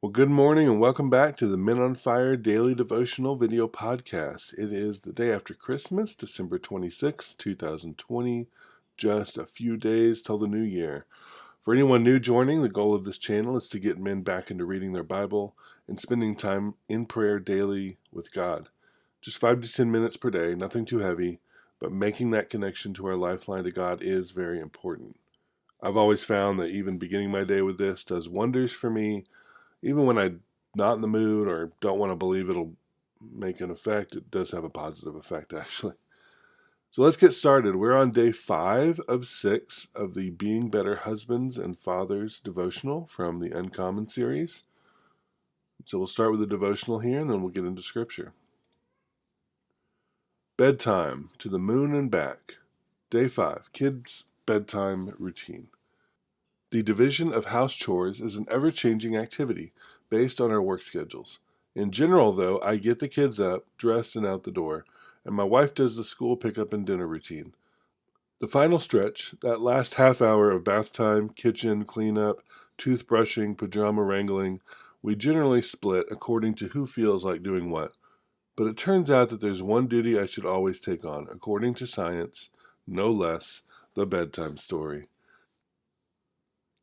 Well, good morning and welcome back to the Men on Fire Daily Devotional Video Podcast. It is the day after Christmas, December 26, 2020, just a few days till the new year. For anyone new joining, the goal of this channel is to get men back into reading their Bible and spending time in prayer daily with God. Just 5 to 10 minutes per day, nothing too heavy, but making that connection to our lifeline to God is very important. I've always found that even beginning my day with this does wonders for me. Even when I'm not in the mood or don't want to believe it'll make an effect, it does have a positive effect, actually. So let's get started. We're on day 5 of 6 of the Being Better Husbands and Fathers devotional from the Uncommon series. So we'll start with the devotional here, and then we'll get into scripture. Bedtime, to the moon and back. Day 5, kids' bedtime routine. The division of house chores is an ever-changing activity based on our work schedules. In general, though, I get the kids up, dressed, and out the door, and my wife does the school pickup and dinner routine. The final stretch, that last half hour of bath time, kitchen cleanup, toothbrushing, pajama wrangling, we generally split according to who feels like doing what. But it turns out that there's one duty I should always take on, according to science, no less, the bedtime story.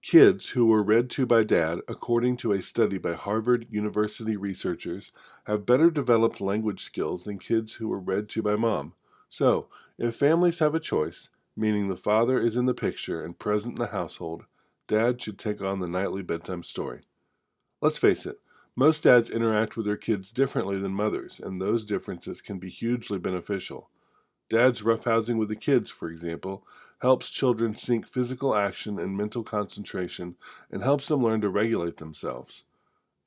Kids who were read to by dad, according to a study by Harvard University researchers, have better developed language skills than kids who were read to by mom. So, if families have a choice, meaning the father is in the picture and present in the household, dad should take on the nightly bedtime story. Let's face it, most dads interact with their kids differently than mothers, and those differences can be hugely beneficial. Dad's roughhousing with the kids, for example, helps children sync physical action and mental concentration and helps them learn to regulate themselves.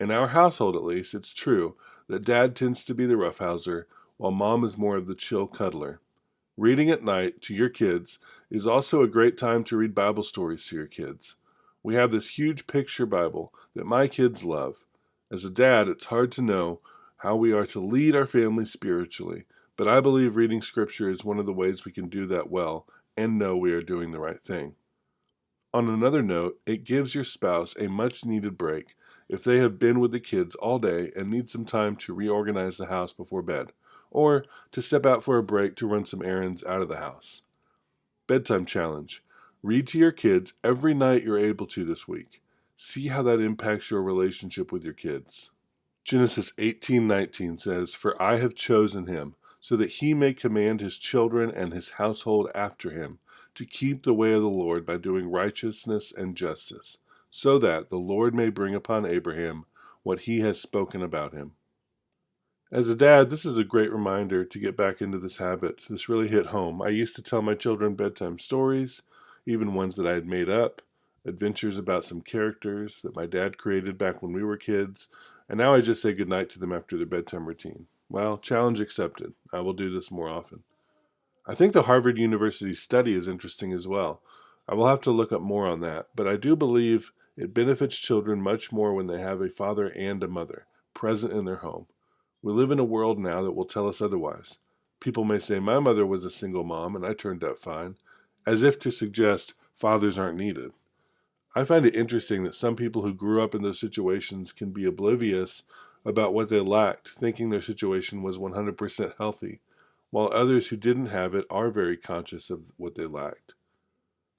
In our household, at least, it's true that dad tends to be the roughhouser while mom is more of the chill cuddler. Reading at night to your kids is also a great time to read Bible stories to your kids. We have this huge picture Bible that my kids love. As a dad, it's hard to know how we are to lead our family spiritually, but I believe reading scripture is one of the ways we can do that well and know we are doing the right thing. On another note, it gives your spouse a much needed break if they have been with the kids all day and need some time to reorganize the house before bed, or to step out for a break to run some errands out of the house. Bedtime challenge. Read to your kids every night you're able to this week. See how that impacts your relationship with your kids. Genesis 18:19 says, "For I have chosen him, so that he may command his children and his household after him, to keep the way of the Lord by doing righteousness and justice, so that the Lord may bring upon Abraham what he has spoken about him." As a dad, this is a great reminder to get back into this habit. This really hit home. I used to tell my children bedtime stories, even ones that I had made up, adventures about some characters that my dad created back when we were kids, and now I just say goodnight to them after their bedtime routine. Well, challenge accepted. I will do this more often. I think the Harvard University study is interesting as well. I will have to look up more on that, but I do believe it benefits children much more when they have a father and a mother present in their home. We live in a world now that will tell us otherwise. People may say, my mother was a single mom and I turned out fine, as if to suggest fathers aren't needed. I find it interesting that some people who grew up in those situations can be oblivious about what they lacked, thinking their situation was 100% healthy, while others who didn't have it are very conscious of what they lacked.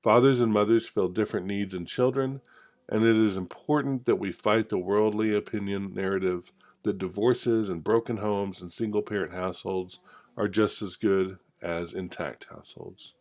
Fathers and mothers fill different needs in children, and it is important that we fight the worldly opinion narrative that divorces and broken homes and single-parent households are just as good as intact households.